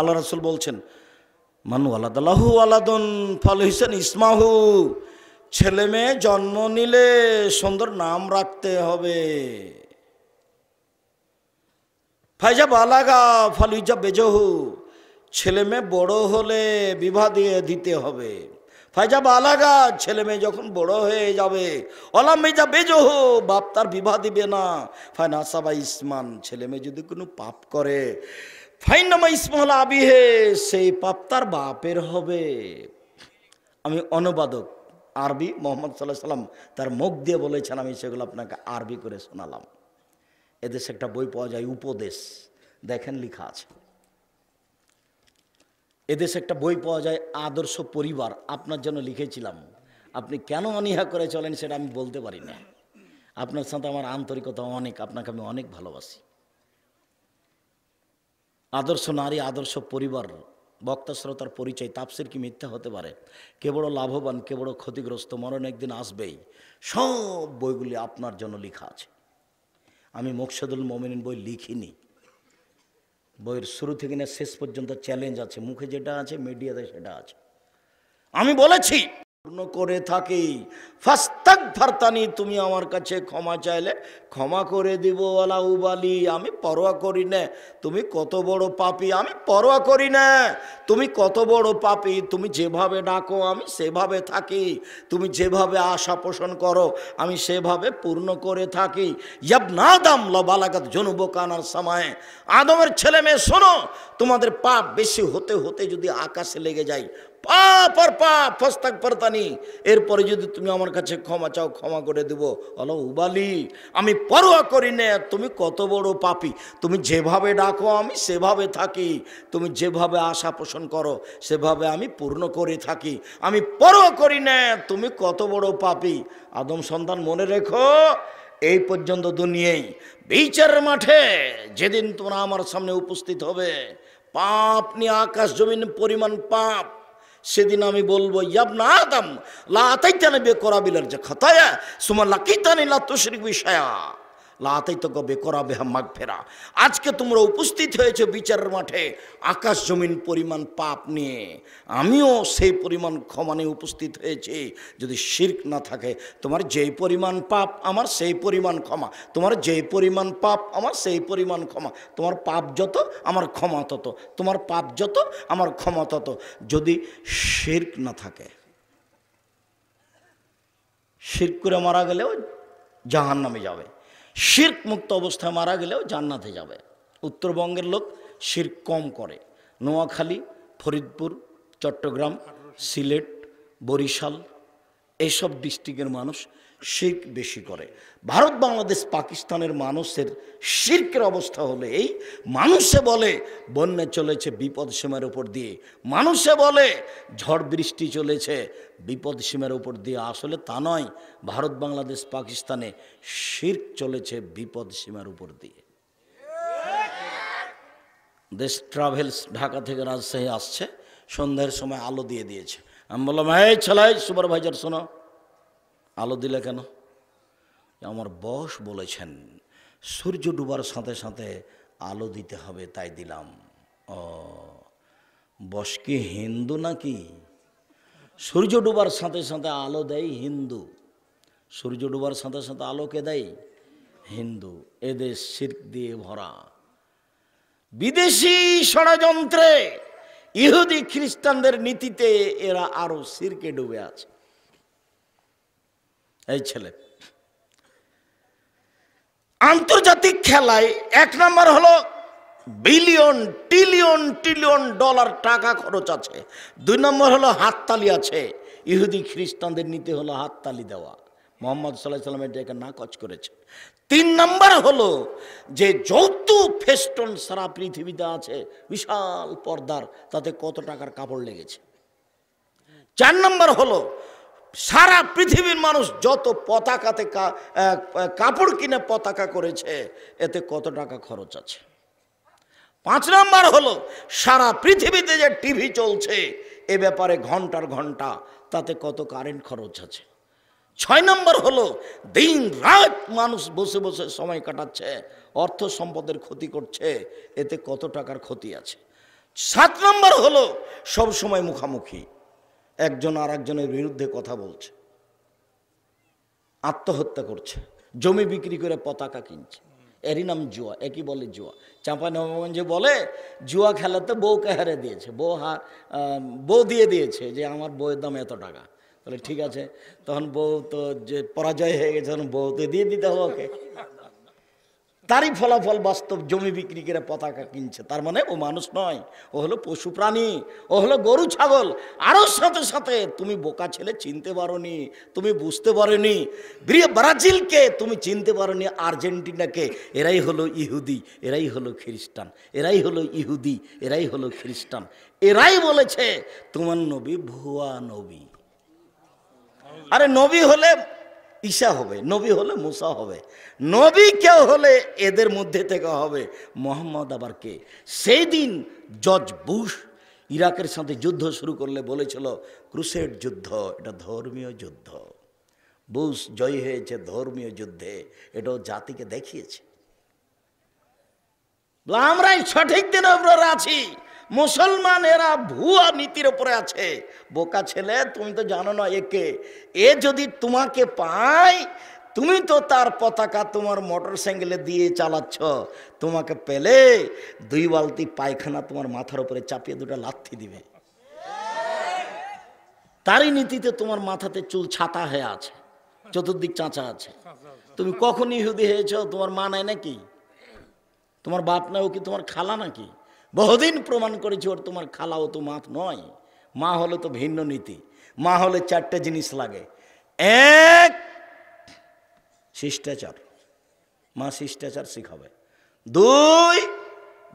আল্লাহ রাসূল বলছেন মান ওয়ালাদাল্লাহু ওয়ালাদুন ফালহিসান ইসমাহু, ছেলে মেয়ে জন্ম নিলে সুন্দর নাম রাখতে হবে। ফাইজা বালাগা ফালুইজা বেজহু, ছেলে মেয়ে বড় হলে বিবাহ দিয়ে দিতে হবে। ফাইজা বালাগা, ছেলে মেয়ে যখন বড় হয়ে যাবে, অলামিজা বেজহু, বাপ তার বিবাহ দিবে না। ফাইনাসাবা ইসমান, ছেলে মেয়ে যদি কোনো পাপ করে, ফাইনামা ইসমুল আবিহে, সেই পাপ তার বাপের হবে। আমি অনুবাদক, আরবি মোহাম্মদ সাল্লাল্লাহু আলাইহি সাল্লাম তার মুখ দিয়ে বলেছেন, আমি সেগুলো আপনাকে আরবি করে শোনালাম। এদেশে একটা বই পাওয়া যায় উপদেশ, দেখেন লেখা আছে। এদেশে একটা বই পাওয়া যায় আদর্শ পরিবার, আপনার জন্য লিখেছিলাম। আপনি কেন অনীহা করে চলেন সেটা আমি বলতে পারি না। আপনার সাথে আমার আন্তরিকতা অনেক, আপনাকে আমি অনেক ভালোবাসি। আদর্শ নারী, আদর্শ পরিবার, বক্তা শ্রোতার পরিচয়, তাফসীর কি মিথ্যা হতে পারে? কে বড় লাভবান, কে বড় ক্ষতিগ্রস্ত, মরণ একদিন আসবেই। সব বইগুলি আপনার জন্য লেখা আছে। আমি মুকশিদুল মুমিনিন বই লিখিনি। বইয়ের শুরু থেকে না শেষ পর্যন্ত চ্যালেঞ্জ আছে, মুখে যেটা আছে মিডিয়াতে সেটা আছে। আমি বলেছি পূর্ণ করে থাকি, ফাস্তাগফারতানি, তুমি আমার কাছে ক্ষমা চাইলে ক্ষমা করে দিব। ওয়ালা উবালি, আমি পরোয়া করি না তুমি কত বড় পাপী, আমি পরোয়া করি না তুমি কত বড় পাপী। তুমি যেভাবে ডাকো আমি সেভাবে থাকি, তুমি যেভাবে আশা পোষণ করো আমি সেভাবে পূর্ণ করে থাকি। ইবনা আদম লা বালাগাত জুনুবুকানার সামায়ে, আদমের ছেলে মেয়ে শোনো, তোমাদের পাপ বেশি হতে হতে যদি আকাশে লেগে যায়, পাপ আর পাপ, ফাস্তাগফারতানি, এরপরে যদি তুমি আমার কাছে ক্ষমা চাও ক্ষমা করে দেব। ওয়ালা উবালি, আমি পরোয়া করি না তুমি কত বড় পাপী, তুমি যেভাবে ডাকো আমি সেভাবে থাকি, তুমি যেভাবে আশা পোষণ করো সেভাবে আমি পূর্ণ করে থাকি, আমি পরোয়া করি না তুমি কত বড় পাপী। আদম সন্তান মনে রেখো, এই পর্যন্ত দুনিয়ায় বিচারের মাঠে যেদিন তোমরা আমার সামনে উপস্থিত হবে, পাপ নিয়ে আকাশ জমিন পরিমাণ পাপ, সেদিন আমি বলবো ইবনা আদম লা আতাইতানি বিকরাবিল খাতায়া সুম্মা লাকিতানি লা তুশরিক বিশায়া লা আতাইতুকা বিকরাবিহা মাগফিরা। আজকে তোমরা উপস্থিত হয়েছে বিচারের মাঠে আকাশ জমিন পরিমাণ পাপ নিয়ে, আমিও সেই পরিমাণ ক্ষমা নিয়ে উপস্থিত হয়েছি। যদি শিরক না থাকে, তোমার যেই পরিমাণ পাপ আমার সেই পরিমাণ ক্ষমা, তোমার যেই পরিমাণ পাপ আমার সেই পরিমাণ ক্ষমা, তোমার পাপ যত আমার ক্ষমা তত, তোমার পাপ যত আমার ক্ষমা তত। যদি শিরক না থাকে, শিরক করে মারা গেলেও জাহান্নামে যাবে, শিরক মুক্ত অবস্থায় মারা গেলেও জান্নাতে যাবে। উত্তরবঙ্গের লোক শিরক কম করে, নোয়াখালী, ফরিদপুর, চট্টগ্রাম, সিলেট, বরিশাল এইসব ডিস্ট্রিক্টের মানুষ শিরক বেশি করে। ভারত, বাংলাদেশ, পাকিস্তানের মানুষের শিরকের অবস্থা হলে এই, মানুষে বলে বন্যা চলেছে বিপদ সীমার উপর দিয়ে, মানুষে বলে ঝড় বৃষ্টি চলেছে বিপদ সীমার উপর দিয়ে, আসলে তা নয়। ভারত, বাংলাদেশ, পাকিস্তানে শিরক চলেছে বিপদ সীমার উপর দিয়ে। দেশ ট্রাভেলস ঢাকা থেকে রাজশাহী আসছে, সন্ধ্যার সময় আলো দিয়ে দিয়েছে। আমি বললাম এই ছেলাই সুপারভাইজার শোনো, আলো দিলে কেন? আমার বস বলেছেন সূর্য ডুবার সাথে সাথে আলো দিতে হবে, তাই দিলাম। ও বস কি হিন্দু নাকি? সূর্য ডুবার সাথে সাথে আলো দেয় হিন্দু, সূর্য ডুবার সাথে সাথে আলোকে দেয় হিন্দু। এদেশ শিরক দিয়ে ভরা, বিদেশি ষড়যন্ত্রে, ইহুদি খ্রিস্টানদের নীতিতে এরা আরো শিরকে ডুবে আছে। এই ছেলে আন্তর্জাতিক খেলায় এক নম্বর হলো বিলিয়ন ট্রিলিয়ন ট্রিলিয়ন ডলার টাকা খরচ আছে। দুই নম্বর হলো হাততালি আছে, ইহুদি খ্রিস্টানদের নীতি হলো হাততালি দেওয়া, মোহাম্মদ সাল্লাল্লাহু আলাইহি ওয়াসাল্লাম এটাকে নাকচ করেছে। তিন নম্বর হলো যে যৌতুক ফেস্টন সারা পৃথিবীতে আছে, বিশাল পর্দার, তাতে কত টাকার কাপড় লেগেছে। চার নম্বর হলো সারা পৃথিবীর মানুষ যত পতাকাতে কাপড় কিনে পতাকা করেছে, এতে কত টাকা খরচ আছে। পাঁচ নম্বর হলো সারা পৃথিবীতে যে টিভি চলছে এ ব্যাপারে ঘন্টার ঘন্টা, তাতে কত কারেন্ট খরচ আছে। ছয় নম্বর হলো দিন রাত মানুষ বসে বসে সময় কাটাচ্ছে, অর্থ সম্পদের ক্ষতি করছে, এতে কত টাকার ক্ষতি আছে। 7 নম্বর হলো সব সময় মুখামুখি, একজন আর একজনের বিরুদ্ধে কথা বলছে, আত্মহত্যা করছে, জমি বিক্রি করে পতাকা কিনছে, এরই নাম জুয়া। একই বলে জুয়া। চাঁপাইনবাবগঞ্জে বলে জুয়া খেলাতে বউকে হারে দিয়েছে, বউ দিয়ে দিয়েছে যে আমার বউয়ের দাম এত টাকা। তাহলে ঠিক আছে, তখন বউ তো যে পরাজয় হয়ে গেছে, তখন বউতে দিয়ে দিতে হবে ওকে। তারই ফলাফল বাস্তব, জমি বিক্রি করে পতাকা কিনছে। তার মানে ও মানুষ নয়, ও হলো পশু প্রাণী, ও হলো গরু ছাগল। আরও সাথে সাথে তুমি বোকা ছেলে চিনতে পারোনি, তুমি বুঝতে পারোনি ব্রাজিলকে তুমি চিনতে পারোনি, আর্জেন্টিনাকে। এরাই হলো ইহুদি, এরাই হলো খ্রিস্টান, এরাই হলো ইহুদি, এরাই হলো খ্রিস্টান। এরাই বলেছে তোমার নবী ভুয়া নবী। আরে নবী হলে ঈসা হবে, নবী হলে মুসা হবে, নবী কেউ হলে এদের মধ্যে থেকে হবে। মোহাম্মদ আবার কে? সেই দিন জর্জ বুশ ইরাকের সাথে যুদ্ধ শুরু করলে বলেছিল ক্রুসেড যুদ্ধ, এটা ধর্মীয় যুদ্ধ। বুশ জয়ী হয়েছে ধর্মীয় যুদ্ধে, এটাও জাতিকে দেখিয়েছে। আমরাই সঠিক দিনের উপরে আছি, মুসলমান এরা ভুয়া নীতির উপরে আছে। বোকা ছেলে, তুমি তো জানো না একে। এ যদি তোমাকে পায়, তুমি তো তার পতাকা তোমার মোটর সাইকেলে দিয়ে চালাচ্ছ, তোমাকে পেলে 2 বালতি পায়খানা তোমার মাথার উপরে চাপিয়ে 2টা লাথি দিবে। তারই নীতিতে তোমার মাথাতে চুল ছাতা হয়ে আছে, চতুর্দিক চাঁচা আছে। তুমি কখন ইহুদি হয়েছ? তোমার মা নাই নাকি? তোমার বাপ না, ও কি তোমার খালা নাকি? বহুদিন প্রমাণ করেছি ওর তোমার খালা, ও তো মা নয়। মা হলে তো ভিন্ন নীতি। মা হলে 4টে জিনিস লাগে। 1 শিষ্টাচার, মা শিষ্টাচার শিখাবে। 2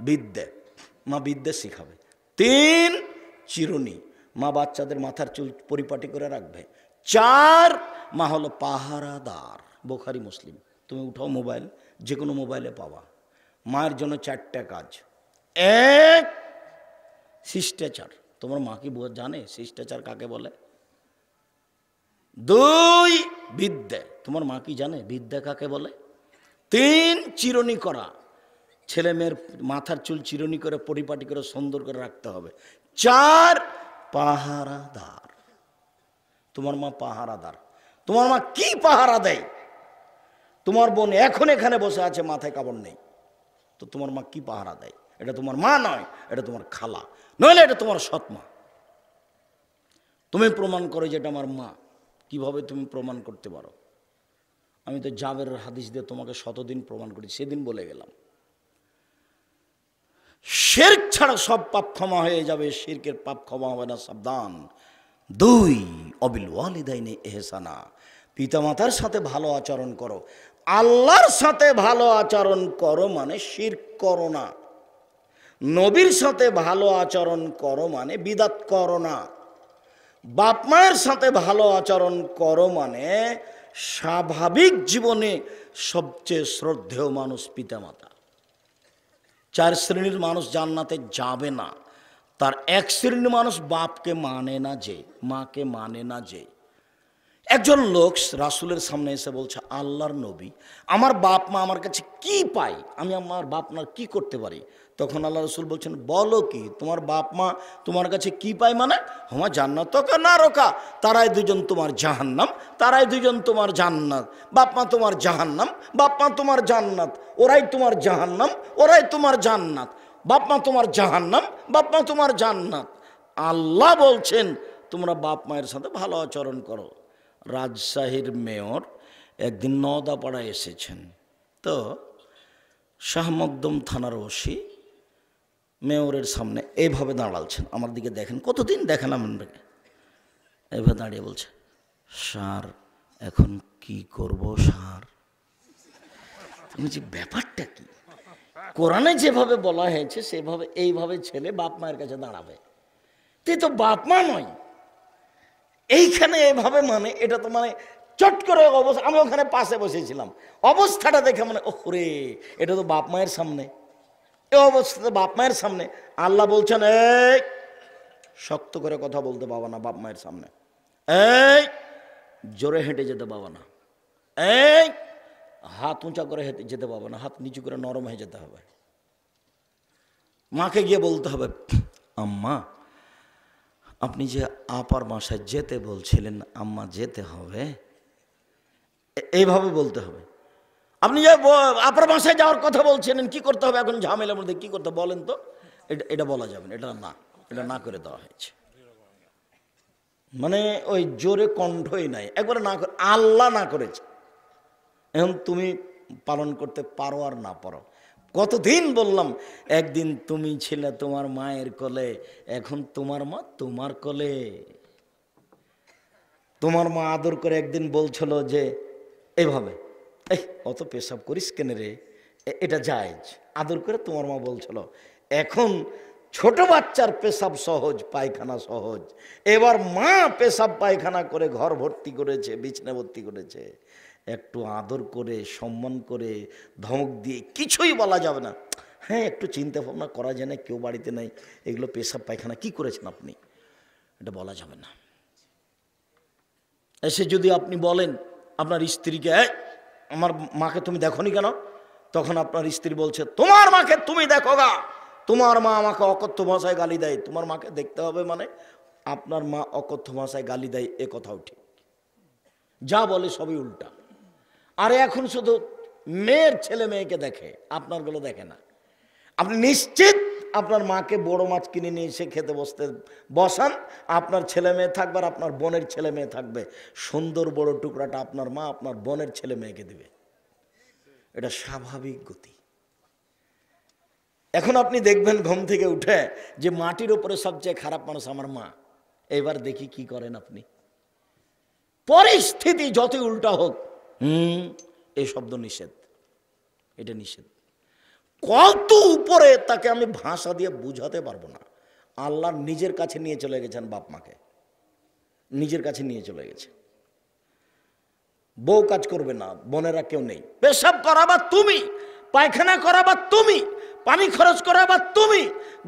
বিদ্যে, মা বিদ্যে শিখাবে। 3 চিরুনি, মা বাচ্চাদের মাথার চুল পরিপাটি করে রাখবে। 4 মা হলো পাহারাদার। বুখারী মুসলিম, তুমি উঠাও মোবাইল, যে কোনো মোবাইলে পাবা। মায়ের জন্য 4টে কাজ। 1 শিষ্টাচার, তোমার মা কি জানে শিষ্টাচার কাকে বলে? 2 বিদ্যা, তোমার মা কি জানে বিদ্যা কাকে বলে? 3 চিরুনি করা, ছেলে মেয়ের মাথার চুল চিরুনি করে পরিপাটি করে সুন্দর করে রাখতে হবে। 4 পাহারাদার, তোমার মা পাহারাদার। তোমার মা কি পাহারা দেয়? তোমার বোন এখন এখানে বসে আছে, মাথায় কাপড় নেই, তো তোমার মা কি পাহারা দেয়? এটা তোমার মা নয়, এটা তোমার খালা, নইলে এটা তোমার সৎ মা। তুমি প্রমাণ করো যে এটা আমার মা। কিভাবে তুমি প্রমাণ করতে পারো? আমি তো জাবেরের হাদিস দিয়ে তোমাকে শতদিন প্রমাণ করি, সেদিন বলে গেলাম। শিরক ছাড়া সব পাপ ক্ষমা হয়ে যাবে, শিরকের পাপ ক্ষমা হবে না, সাবধান। 2 অবিল ওয়ালিদাইনে ইহসানা, পিতামাতার সাথে ভালো আচরণ করো। আল্লাহর সাথে ভালো আচরণ করো মানে শিরক করো না। নবীর সাথে ভালো আচরণ করো মানে বিদাত করো না। বাপ মায়ের সাথে ভালো আচরণ করো মানে স্বাভাবিক জীবনে সবচেয়ে শ্রদ্ধেয় মানুষ পিতামাতা। 4 শ্রেণীর মানুষ জান্নাতে যাবে না, তার 1 শ্রেণীর মানুষ বাপকে মানে না, যে মাকে মানে না। যে একজন লোক রাসূলের সামনে এসে বলছে, আল্লাহর নবী, আমার বাপ মা আমার কাছে কি পায়, আমি আমার বাপ মার কি করতে পারি? তখন আল্লাহ রাসূল বলছেন, বলো কি, তোমার বাপ মা তোমার কাছে কি পায়? মানে হুমা জান্নাতুকা নারকা, তারাই 2জন তোমার জাহান্নাম, তারাই 2জন তোমার জান্নাত। বাপ মা তোমার জাহান্নাম, বাপ মা তোমার জান্নাত, ওরাই তোমার জাহান্নাম, ওরাই তোমার জান্নাত। বাপ মা তোমার জাহান্নাম, বাপ মা তোমার জান্নাত। আল্লাহ বলছেন তোমরা বাপ মায়ের সাথে ভালো আচরণ করো। রাজশাহীর মেয়র একদিন নওদাপাড়ায় এসেছেন, তো শাহ মকদুম থানার ওসি মেয়রের সামনে এইভাবে দাঁড়ালছেন, আমার দিকে দেখেন, কতদিন দেখেন আমাকে, এইভাবে দাঁড়িয়ে বলছে, স্যার এখন কি করব স্যার? তুমি যে ব্যাপারটা কি? কোরআনে যেভাবে বলা হয়েছে সেভাবে এইভাবে ছেলে বাপ মায়ের কাছে দাঁড়াবে, তুই তো বাপ মা নয়। এইখানে এভাবে মানে এটা তো মানে চট করে অবস্থা, আমি ওখানে পাশে বসেছিলাম, অবস্থাটা দেখে মানে ওরে এটা তো বাপ মায়ের সামনে, এই অবস্থাতে বাপ মায়ের সামনে। আল্লাহ বলছেন, এই শক্ত করে কথা বলতে পাবা না বাপ মায়ের সামনে, এই জোরে হেঁটে যেতে পাবা না, এই হাত উঁচা করে হেঁটে যেতে পাবা না, হাত নিচু করে নরম হয়ে যেতে হবে। মাকে গিয়ে বলতে হবে, আম্মা আপনি যে আপার বাসায় যেতে বলছিলেন, আম্মা যেতে হবে, এইভাবে বলতে হবে। আপনি যে আপার বাসায় যাওয়ার কথা বলছিলেন, কি করতে হবে এখন ঝামেলার মধ্যে, কি করতে বলেন তো? এটা বলা যাবে না, এটা না করে দেওয়া হয়েছে। মানে ওই জোরে কণ্ঠই নাই, একবারে না করে, আল্লাহ না করেছে। এখন তুমি পালন করতে পারো আর না পারো। কতদিন বললাম, একদিন তুমি ছিলে তোমার মায়ের কোলে, এখন তোমার মা তোমার কোলে। তোমার মা আদর করে একদিন বলছিল যে এইভাবে, এই অত পেশাব করিস কেন রে, এটা জায়েজ, আদর করে তোমার মা বলছিল। এখন ছোট বাচ্চার পেশাব সহজ, পায়খানা সহজ। এবার মা পেশাব পায়খানা করে ঘর ভর্তি করেছে, বিছনা ভর্তি করেছে, একটু আদর করে সম্মান করে ধমক দিয়ে কিছুই বলা যাবে না। হ্যাঁ, একটু চিন্তা ভাবনা করা যায় না, কেউ বাড়িতে নাই, এগুলো পেশাব পায়খানা কি করেছেন আপনি, এটা বলা যাবে না। এসে যদি আপনি বলেন আপনার স্ত্রীকে, আমার মাকে তুমি দেখোনি কেন, তখন আপনার স্ত্রী বলছে তোমার মাকে তুমি দেখো গা, তোমার মা আমাকে অকথ্য ভাষায় গালি দেয়। তোমার মাকে দেখতে হবে মানে আপনার মা অকথ্য ভাষায় গালি দেয়, এ কথাও ঠিক। যা বলে সবই উল্টা। আর এখন শুধু মেয়ের ছেলে মেয়েকে দেখে, আপনারগুলো দেখে না। আপনি নিশ্চিত আপনার মাকে বড় মাছ কিনে নিয়ে এসে খেতে বসান, আপনার ছেলে মেয়ে থাকবে আর আপনার বোনের ছেলে মেয়ে থাকবে, সুন্দর বড় টুকরাটা আপনার মা আপনার বোনের ছেলে মেয়েকে দিবে। এটা স্বাভাবিক গতি। এখন আপনি দেখবেন ঘুম থেকে উঠে যে মাটির উপরে সবচেয়ে খারাপ মানুষ আমার মা। এবার দেখি কি করেন আপনি। পরিস্থিতি যতই উল্টা হোক, এই শব্দ নিষেধ, এটা নিষেধ। কত উপরে তাকে আমি ভাষা দিয়ে বুঝাতে পারবো না। আল্লাহ নিজের কাছে নিয়ে চলে গেছেন, বাপ মাকে নিজের কাছে নিয়ে চলে গেছে। বউ কাজ করবে না, বোনেরা কেউ নেই। পেশাব করাবা তুমি, পায়খানা করাবা তুমি, পানি খরচ করাবা তুমি,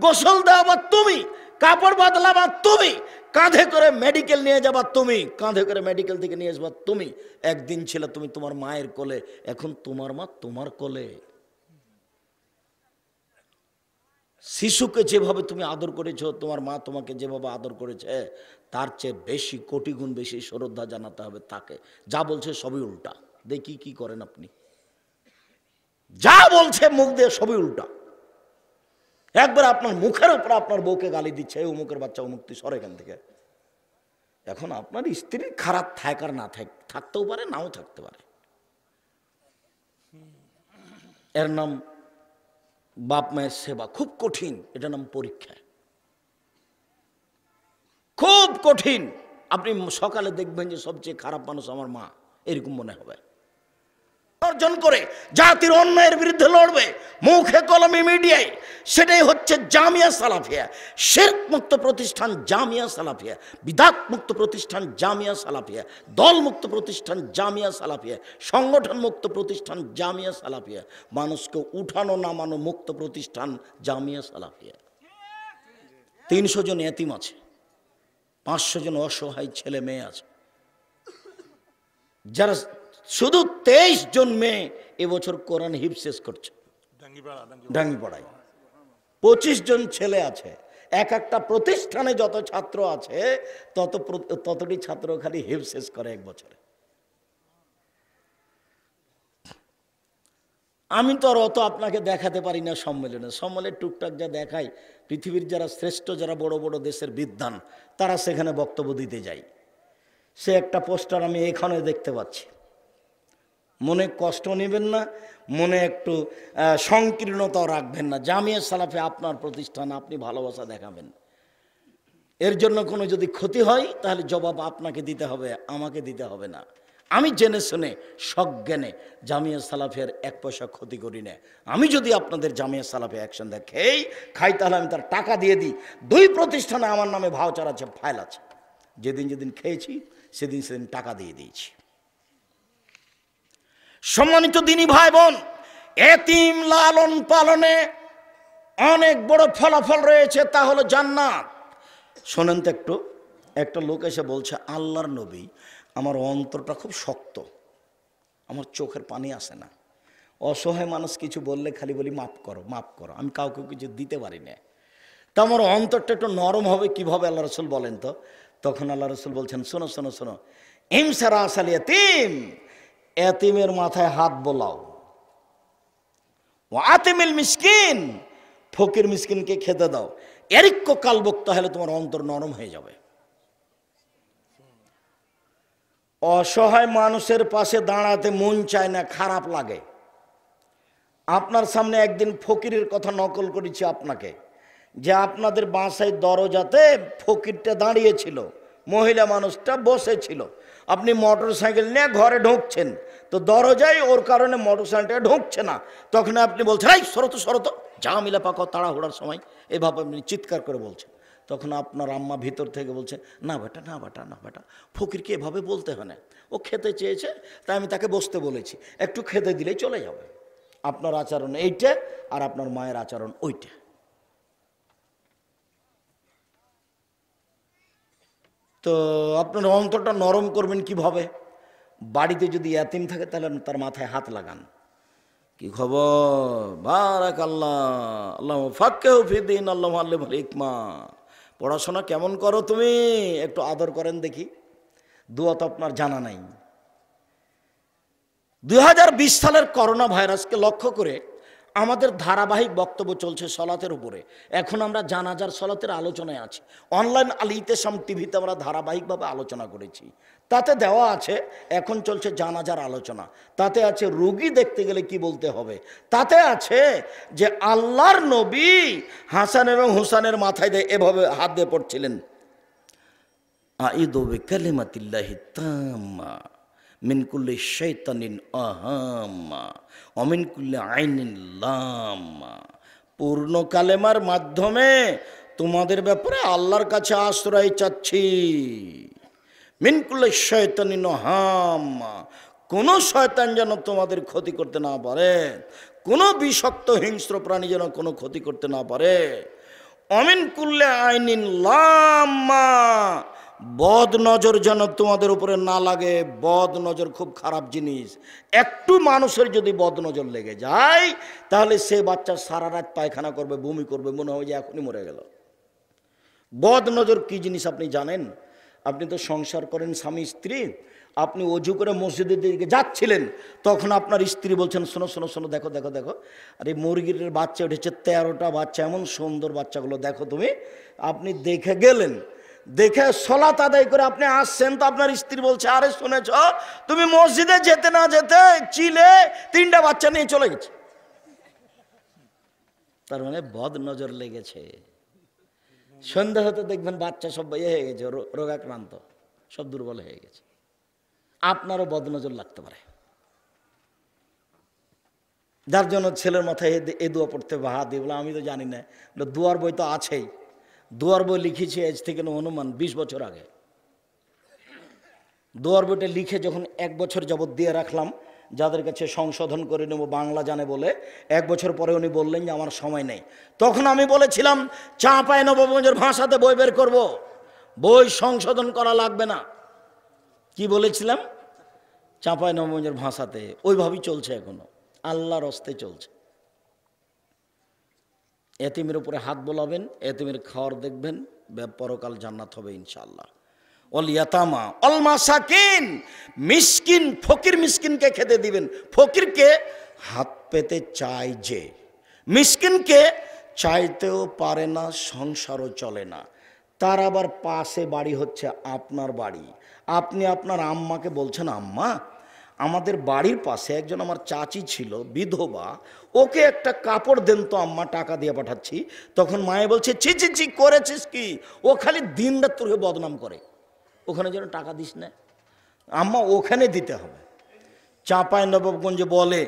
গোসল দেওয়াবা তুমি, কাপড় বদলাবা তুমি, কাঁধে করে মেডিকেল নিয়ে যাবা তুমি, কাঁধে করে মেডিকেল থেকে নিয়ে আসবা তুমি। একদিন ছিল তুমি তোমার মায়ের কোলে, এখন তোমার মা তোমার কোলে। শিশুকে যেভাবে তুমি আদর করেছ, তোমার মা তোমাকে যেভাবে আদর করেছে, তার চেয়ে বেশি, কোটি গুণ বেশি শ্রদ্ধা জানাতে হবে তাকে। যা বলছে সবই উল্টা। দেখি কি করেন আপনি। যা বলছে মুখ দিয়ে সবই উল্টা। একবার আপনার মুখের উপর আপনার বউকে গালি দিচ্ছে, অমুকের বাচ্চা, অমুক তুই সর এখান থেকে। এখন আপনার স্ত্রীর খারাপ থাক আর না থাক, থাকতেও পারে নাও থাকতে পারে। এর নাম বাপ মায়ের সেবা। খুব কঠিন, এটা নাম পরীক্ষা, খুব কঠিন। আপনি সকালে দেখবেন যে সবচেয়ে খারাপ মানুষ আমার মা, এরকম মনে হবে। অর্জন করে জাতির অন্যায়ের বিরুদ্ধে লড়বে, মুখে কলমে মিডিয়ায়, সেটাই হচ্ছে জামিয়া সালাফিয়া। শিরক মুক্ত প্রতিষ্ঠান জামিয়া সালাফিয়া, বিদআত মুক্ত প্রতিষ্ঠান জামিয়া সালাফিয়া, দল মুক্ত প্রতিষ্ঠান জামিয়া সালাফিয়া, সংগঠন মুক্ত প্রতিষ্ঠান জামিয়া সালাফিয়া, মানুষকে উঠানো নামানো মুক্ত প্রতিষ্ঠান জামিয়া সালাফিয়া। 300 জন এতিম আছে, 500 জন অসহায় ছেলে মেয়ে আছে, যারা শুধু 23 জন মেয়ে এবছর কোরআন হিফজ শেষ করছে ডাঙ্গিপাড়ায়। 25 জন ছেলে আছে। এক একটা প্রতিষ্ঠানে যত ছাত্র আছে ততটি ছাত্র খালি হিফজ শেষ করে এক বছরে। আমি তো আর অত আপনাকে দেখাতে পারি না সম্মেলনে টুকটাক যা দেখাই, পৃথিবীর যারা শ্রেষ্ঠ, যারা বড় বড় দেশের বিদ্বান, তারা সেখানে বক্তব্য দিতে যায়। সে একটা পোস্টার আমি এখানে দেখতে পাচ্ছি। মনে কষ্ট নেবেন না, মনে একটু সংকীর্ণতাও রাখবেন না। জামিয়া সালাফে আপনার প্রতিষ্ঠান, আপনি ভালোবাসা দেখাবেন। এর জন্য কোনো যদি ক্ষতি হয় তাহলে জবাব আপনাকে দিতে হবে, আমাকে দিতে হবে না। আমি জেনে শুনে সজ্ঞানে জামিয়া সালাফের 1 পয়সা ক্ষতি করি না। আমি যদি আপনাদের জামিয়া সালাফে অ্যাকশন দেখেই খাই, তাহলে আমি তার টাকা দিয়ে দিই। 2 প্রতিষ্ঠানে আমার নামে ভাউচার আছে, ফাইল আছে। যেদিন যেদিন খেয়েছি সেদিন টাকা দিয়ে দিয়েছি। সম্মানিত দিনী ভাই বোন, এতিম লালন পালনে অনেক বড় ফলাফল রয়েছে, তা হলো জান্নাত। শোনেন তো একটু। একটা লোক এসে বলছে, আল্লাহর নবী, আমার অন্তরটা খুব শক্ত, আমার চোখের পানি আসে না, অসহায় মানুষ কিছু বললে খালি বলি মাফ করো মাফ করো, আমি কাউকে কিছু দিতে পারি না। তা আমার অন্তরটা একটু নরম হবে কিভাবে আল্লাহ রসুল বলেন তো? তখন আল্লাহ রসুল বলছেন, শোনো শোনো শোনো, ইমসারা আসাল ইয়াতিম, এতিমের মাথায় হাত বোলাও, আতিমিল মিসকিন, ফকির মিসকিনকে খেতে দাও, এরিক্য কালবক, তাহলে তোমার অন্তর নরম হয়ে যাবে। অসহায় মানুষের পাশে দাঁড়াতে মন চায় না, খারাপ লাগে। আপনার সামনে একদিন ফকিরের কথা নকল করেছি আপনাকে, যে আপনাদের বাসায় দরজাতে ফকিরটা দাঁড়িয়েছিল, মহিলা মানুষটা বসেছিল, আপনি মোটর সাইকেল নিয়ে ঘরে ঢুকছেন, তো দরজায় ওর কারণে মোটর সাইকেলটা ঢুকছে না, তখন আপনি বলছেন এই সরতো সরতো, ঝামেলা পাকো, তাড়াহুড়ার সময় এভাবে আপনি চিৎকার করে বলছেন। তখন আপনার আম্মা ভিতর থেকে বলছে, না বেটা না বেটা না বেটা, ফকিরকে এভাবে বলতে হয় না, ও খেতে চেয়েছে তাই আমি তাকে বসতে বলেছি, একটু খেতে দিলেই চলে যাবে। আপনার আচরণ এইটা আর আপনার মায়ের আচরণ ওইটা। তো আপনার অন্তরটা নরম করবেন কিভাবে? বাড়িতে যদি এতিম থাকে তাহলে তার মাথায় হাত লাগান, কি খবর, বারাকাল্লাহ, আল্লাহ ফাক্কিহু ফিদ্দীন, আল্লাহু আল্লিমহুল হিকমা, পড়াশোনা কেমন করো তুমি, একটু আদর করেন দেখি। দোয়া তো আপনার জানা নাই। 2020 সালের করোনা ভাইরাসকে লক্ষ্য করে আমাদের ধারাবাহিক বক্তব্য চলছে সলাতের উপরে। এখন আমরা জানাজার সলাতের আলোচনায় আছি। অনলাইন আল ইতেসাম টিভিতে আমরা ধারাবাহিকভাবে আলোচনা করেছি, তাতে দেওয়া আছে এখন চলছে জানাজার আলোচনা, তাতে আছে রোগী দেখতে গেলে কি বলতে হবে, তাতে আছে যে আল্লাহর নবী হাসান এবং হুসানের মাথায় দিয়ে এভাবে হাত দিয়ে পড়ছিলেন, আইযু বিকালিমাতিল্লাহি তাম্মা মিন কুল্লি শাইতানিন আহাম্মা ওয়া মিন কুল্লি আইনিন লাম্মা। পূর্ণ কালেমার মাধ্যমে তোমাদের ব্যাপারে আল্লাহর কাছে আশ্রয় চাচ্ছি। মিন কুল্লি শাইতানিন আহাম্মা, কোনো শয়তান যেন তোমাদের ক্ষতি করতে না পারে, কোনো বিষাক্ত হিংস্র প্রাণী যেন কোনো ক্ষতি করতে না পারে। অমিন কুল্লে আইনিন লাম্মা, বদ নজর যেন তোমাদের উপরে না লাগে। বদ নজর খুব খারাপ জিনিস, একটু মানুষের যদি বদ নজর লেগে যায় তাহলে সে বাচ্চা সারা রাত পায়খানা করবে, বমি করবে, মনে হয় যে এখনই মরে গেল। বদ নজর কি জিনিস আপনি জানেন? আপনি তো সংসার করেন স্বামী স্ত্রী, আপনি অজু করে মসজিদের দিকে যাচ্ছিলেন, তখন আপনার স্ত্রী বলছেন, শোনো শোনো শোনো, দেখো দেখো দেখো, আরে মুরগির বাচ্চা উঠেছে 13টা বাচ্চা, এমন সুন্দর বাচ্চাগুলো দেখো তুমি। আপনি দেখে গেলেন, দেখে সলাত আদায় করে আপনি আসছেন, তো আপনার স্ত্রী বলছে, আরে শুনেছ, তুমি মসজিদে যেতে না যেতে চিলে 3টা বাচ্চা নিয়ে চলে গেছে। তার মানে বদ নজর লেগেছে। সন্ধ্যা হতে দেখবেন বাচ্চা সব হয়ে গেছে, রোগাক্রান্ত, সব দুর্বল হয়ে গেছে। আপনারও বদনজর লাগতে পারে, যার জন্য ছেলের মাথায় এ দোয়া পড়তে বাহা দিয়ে বলে, আমি তো জানি না, দুয়ার বই তো আছেই, দুয়ার বই লিখেছি আজ থেকে অনুমান 20 বছর আগে। দুয়ার বইটা লিখে যখন 1 বছর যাবৎ দিয়ে রাখলাম, যাদের কাছে সংশোধন করে নেব বাংলা জানে বলে, 1 বছর পরে উনি বললেন যে আমার সময় নেই। তখন আমি বলেছিলাম চাঁপাইনবাবগঞ্জের ভাষাতে বই বের করব, বই সংশোধন করা লাগবে না। কি বলেছিলাম? চাঁপাইনবাবগঞ্জের ভাষাতে, ওইভাবেই চলছে এখনো, আল্লাহর হস্তে চলছে। এতিমের উপরে হাত বোলাবেন, এতিমের খাওয়ার দেখবেন, পরকাল জান্নাত হবে ইনশাআল্লাহ। অল ইয়াতামা অল মাসাকিন, মিসকিন ফকির মিসকিনকে খেতে দিবেন। ফকিরকে হাত পেতে চায় যে, মিসকিনকে চাইতেও পারে না, সংসারও চলে না, তার আবার পাশে বাড়ি হচ্ছে আপনার বাড়ি। আপনি আপনার আম্মাকে বলছেন, আম্মা আমাদের বাড়ির পাশে একজন আমার চাচি ছিল বিধবা, ওকে একটা কাপড় দেন তো আম্মা, টাকা দিয়ে পাঠাচ্ছি। তখন মায়ে বলছে, ছি ছি ছি, করেছিস কি, ও খালি দিন রাত তোকে বদনাম করে, ওখানে যেন টাকা দিস না আম্মা, ওখানে দিতে হবে। চাঁপাইনবাবগঞ্জে বলে,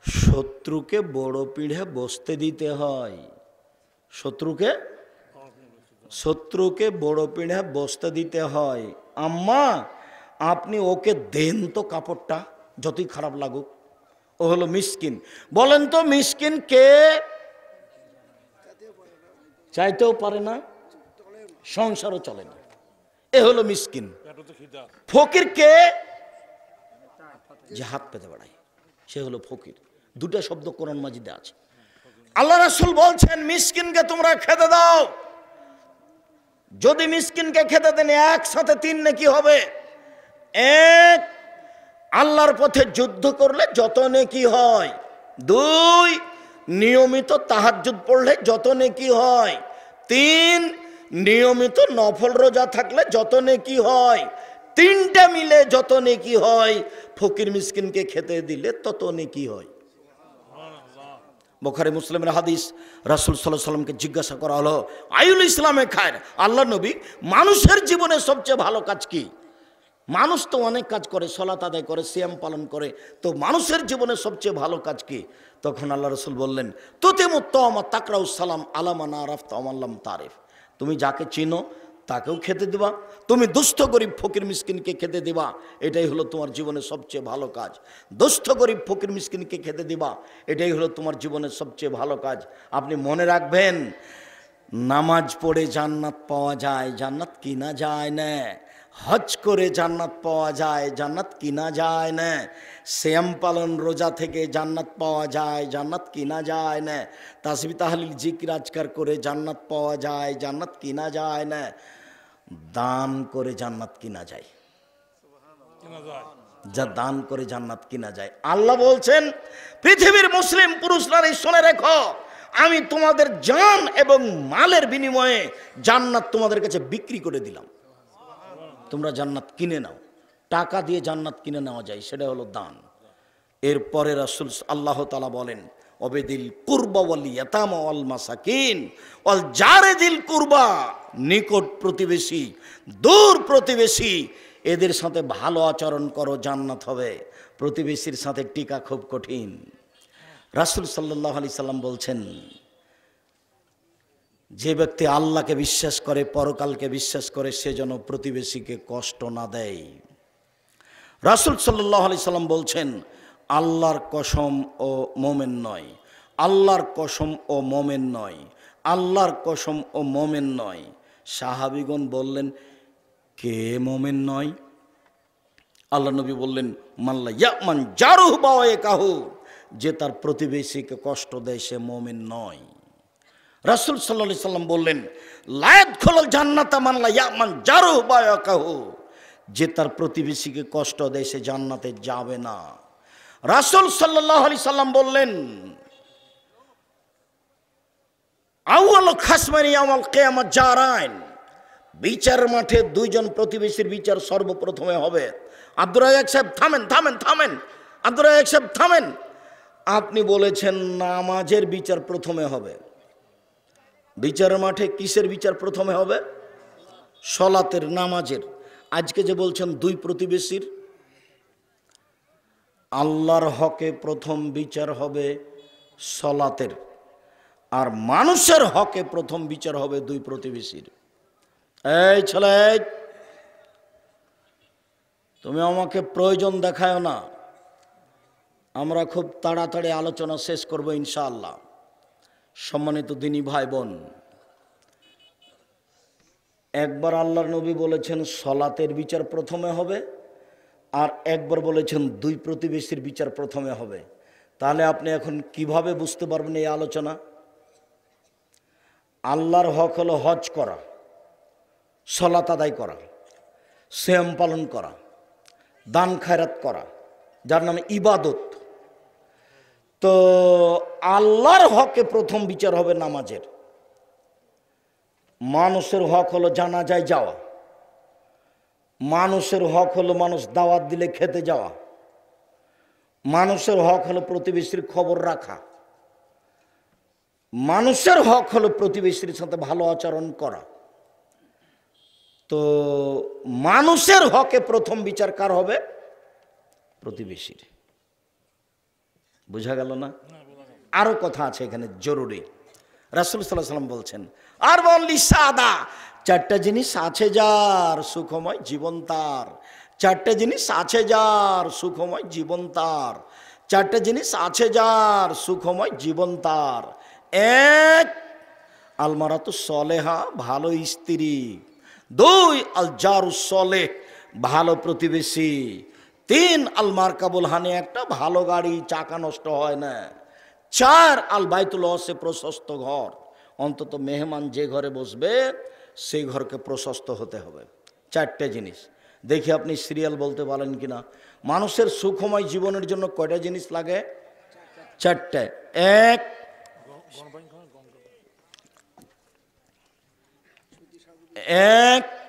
শত্রুকে বড় পিঠে বসতে দিতে হয়, শত্রুকে বড় পিঠে বসতে দিতে হয়। আম্মা আপনি ওকে দেন তো কাপড়টা, যতই খারাপ লাগুক, ও হলো মিসকিন। বলেন তো মিসকিন কে? চাইতেও পারে না, সংসারও চলে না, এ হলো মিসকিন। ফকির কে? যে হাত পেতে বেড়ায়, সে হলো ফকির। দুটো শব্দ কোরআন মাজিদে আছে। আল্লাহ রাসূল বলছেন মিসকিনকে তোমরা খেতে দাও। যদি মিসকিনকে খেতে দেন একসাথে 3 নেকি হবে। 1, আল্লাহর পথে যুদ্ধ করলে যত নেকি হয়। 2, নিয়মিত তাহাজ্জুদ পড়লে যত নেকি হয়। 3, নিয়মিত নফল রোজা থাকলে যত নেকি হয়। 3টা মিলে যত নেকি হয়, ফকির মিসকিনকে খেতে দিলে তত নেকি হয়। বুখারী মুসলিমের হাদিস। রাসূল সাল্লাল্লাহু আলাইহি ওয়াসাল্লামকে জিজ্ঞাসা করা হলো, আইউল ইসলামে খায়র, আল্লাহ নবী মানুষের জীবনে সবচেয়ে ভালো কাজ কি? মানুষ তো অনেক কাজ করে, সালাত আদায় করে, সিয়াম পালন করে, তো মানুষের জীবনে সবচেয়ে ভালো কাজ কি? তখন আল্লাহ রাসূল বললেন, তুতিমুত-তাওয়াম তাকরাউস সালাম আলা মান আরাফতা ওয়া মান লাম তারিফ। তুমি যাকে চিনো তাকেও খেতে দিবা, তুমি দুস্থ গরিব ফকির মিসকিনকে খেতে দিবা, এটাই হলো তোমার জীবনের সবচেয়ে ভালো কাজ। দুস্থ গরিব ফকির মিসকিনকে খেতে দিবা, এটাই হলো তোমার জীবনের সবচেয়ে ভালো কাজ। আপনি মনে রাখবেন, নামাজ পড়ে জান্নাত পাওয়া যায়, জান্নাত কিনা যায় না। হজ করে জান্নাত পাওয়া যায়, জান্নাত কিনা যায় না। সিয়াম পালন রোজা থেকে জান্নাত পাওয়া যায়, জান্নাত কিনা যায় না। তাসবিহ তাহলিল জিকির আজকার করে জান্নাত পাওয়া যায়, জান্নাত কিনা যায় না। দান করে জান্নাত কিনা যায়, যা দান করে জান্নাত কিনা যায়। আল্লাহ বলছেন, পৃথিবীর মুসলিম পুরুষ নারী শুনে রেখো, আমি তোমাদের জান এবং মালের বিনিময়ে জান্নাত তোমাদের কাছে বিক্রি করে দিলাম। তোমরা জান্নাত কিনে নাও। টাকা দিয়ে জান্নাত কিনে নেওয়া যায়, সেটা হলো দান। এরপরে রাসূল আল্লাহ তাআলা বলেন, অবেদিল কুরবা ওয়াল ইয়াতামা ওয়াল মাসাকিন ওয়াল জারিদিল কুরবা, নিকট প্রতিবেশী, দূর প্রতিবেশী, এদের সাথে ভালো আচরণ করো, জান্নাত হবে। প্রতিবেশীর সাথে টিকা খুব কঠিন। রাসূল সাল্লাল্লাহু আলাইহি সাল্লাম বলছেন, যে ব্যক্তি আল্লাহকে বিশ্বাস করে, পরকালকে বিশ্বাস করে, সে যেন প্রতিবেশীকে কষ্ট না দেয়। রাসূল সাল্লাল্লাহু আলাইহি সাল্লাম বলছেন, আল্লাহর কসম ও মোমেন নয়, আল্লাহর কসম ও মোমেন নয়, আল্লাহর কসম ও মোমেন নয়। সাহাবীগণ বললেন, কে মোমেন নয়? আল্লাহ নবী বললেন, মাল্লা ইয়ামান জারুহু বাওয়াইকাহু, যে তার প্রতিবেশীকে কষ্ট দেয় সে মোমেন নয়। রাসূল সাল্লাল্লাহু আলাইহি সাল্লাম বললেন, লা ইয়াদখুলুল জান্নাতা মান লা ইয়ামান জারুহু বাওয়াইকাহু, যে তার প্রতিবেশীকে কষ্ট দেয় সে জান্নাতে যাবে না। রাসূল সাল্লাল্লাহু আলাইহি সাল্লাম বললেন, আউয়ালু খাসমানি ইয়াউমাল কিয়ামাত জারাইন, বিচার মাঠে 2 জন প্রতিবেশীর বিচার সর্বপ্রথমে হবে। আব্দুর রাজ্জাক সাহেব থামেন থামেন থামেন, আব্দুর রাজ্জাক সাহেব থামেন, আপনি বলেছেন নামাজের বিচার প্রথমে হবে। বিচার মাঠে কিসের বিচার প্রথমে হবে? সালাতের, নামাজের। আজকে যে বলছেন 2 প্রতিবেশীর, আল্লাহর হকে প্রথম বিচার হবে সালাতের, আর মানুষের হকে প্রথম বিচার হবে 2 প্রতিবেশীর। এই ছেলে, তুমি আমাকে প্রয়োজন দেখায় না, আমরা খুব তাড়াতাড়ি আলোচনা শেষ করব ইনশাআল্লাহ। সম্মানিত দিনী ভাই বোন, একবার আল্লাহর নবী বলেছেন সালাতের বিচার প্রথমে হবে, আর একবার বলেছেন 2 প্রতিবেশীর বিচার প্রথমে হবে। তাহলে আপনি এখন কিভাবে বুঝতে পারবেন এই আলোচনা? আল্লাহর হক হলো হজ করা, সালাত আদায় করা, সিয়াম পালন করা, দান খায়রাত করা, যার নামে ইবাদত। তো আল্লাহর হকে প্রথম বিচার হবে নামাজের। মানুষের হক হলো জানাজায় যাওয়া, মানুষের হক হলো মানুষ দাওয়াত দিলে খেতে যাওয়া, মানুষের হক হলো প্রতিবেশীর খবর রাখা, মানুষের হক হলো প্রতিবেশীর সাথে ভালো আচরণ করা। তো মানুষের হকে প্রথম বিচার কার হবে? প্রতিবেশীর। বুঝা গেল না? আরো কথা আছে এখানে জরুরি। রাসূল সাল্লাল্লাহু আলাইহি ওয়াসাল্লাম বলছেন, আর বললি সাদা, 4টা জিনিস আছে যার সুখময় জীবন তার, 4টে জিনিস আছে যার সুখময় জীবন তার, 4টে জিনিস আছে যার সুখময় জীবন তার। 1, আলমারাতু সলেহা, ভালো স্ত্রী। 2, আল জারুস সলেহ, ভালো প্রতিবেশী। তিন আল মারকাবুল হানি, একটা ভালো গাড়ি, চাকা নষ্ট হয় না। চার আল বাইতুল ওয়াসে, প্রশস্ত ঘর। অন্তত মেহমান যে ঘরে বসবে সেই ঘরকে প্রশস্ত হতে হবে। চারটে জিনিস। দেখি আপনি সিরিয়াল বলতে পারেন কিনা। মানুষের সুখময় জীবনের জন্য কয়টা জিনিস লাগে? চারটে। এক, এক